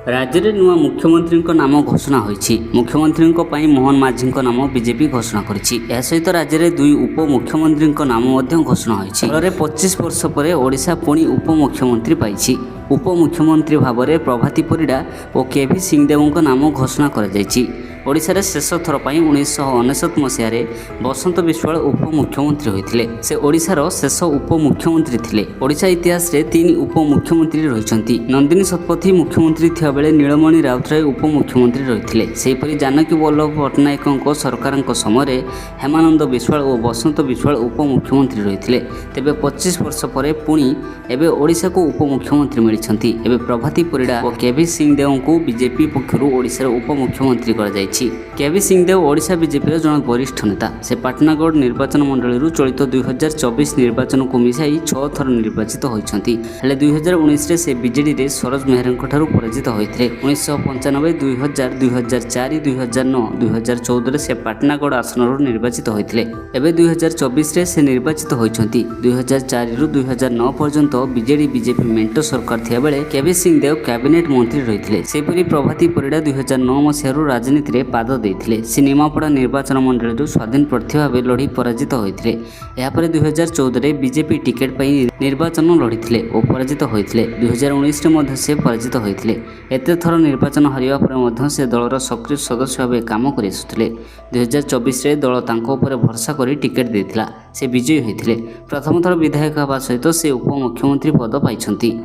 राज्य में नुआ मुख्यमंत्री नाम घोषणा होईछि। मुख्यमंत्री मोहन माझी नाम बीजेपी घोषणा करिछि। या सहित राज्य में दुई उपमुख्यमंत्री नाम घोषणा होईछि। फल 25 वर्ष पर ओडिशा पुणी उपमुख्यमंत्री पाइछि। उपमुख्यमंत्री भाव में प्रभाती परिडा और केवी सिंहदेव नाम घोषणा कर ओडिशारे शेष थर पर 1999 मसीह बसंत विश्वाल उपमुख्यमंत्री होते। से ओडिशार शेष उपमुख्यमंत्री थे। ओडिशा इतिहास रे 3 उपमुख्यमंत्री रही। नंदिनी शतपथी मुख्यमंत्री थिया बेले नीलमणि राउतराय उपमुख्यमंत्री रही। सेहीपरि जानकी वल्लभ पट्टनायक सरकार समय हेमानंद विश्वाल और बसंत विश्वाल उपमुख्यमंत्री रही। तेबे 25 वर्ष पर पुणी एबे ओडिशा को उपमुख्यमंत्री मिली। एबे प्रभाती परिडा और केवी सिंहदेव को बीजेपी पक्षर ओडिशार उपमुख्यमंत्री कर केवी सिंहदेव ओडिशा बीजेपी जन वरिष्ठ नेता। से पाटनागढ़ निर्वाचन मंडली चलित 2024 निर्वाचन को मिसाई 6 थर निर्वाचित होती। 2019 से बीजेडी रे सरोज मेहर पराजित होते। 1995, 2000, 2004, 2009, 2014 से पाटनागढ़ आसन निर्वाचित होते। एवं 2024 से निर्वाचित होती। 2004 रु 2009 पर्यंत बीजेडी बीजेपी मेंट सरकार थिया बेले केवी सिंहदेव कैबिनेट मंत्री रही। सेपरी प्रभाती परिडा 2009 मसीह राजनीति पाद देते। से निमापड़ा निर्वाचन मंडली स्वाधीन प्रार्थी भाव लड़ी पराजित होते। यापर 2014 बीजेपी टिकेट पर निर्वाचन लड़ी और पराजित होते। 2019 से पराजित होते। एत थर निर्वाचन हारिबा पर से दलर सक्रिय सदस्य भाव काम कर आसुले। 2024 दल तांको ऊपर भरसा कर टिकेट देथिला। से विजयी होते। प्रथम थर विधायक होगा सहित से उपमुख्यमंत्री पद पाइछंती।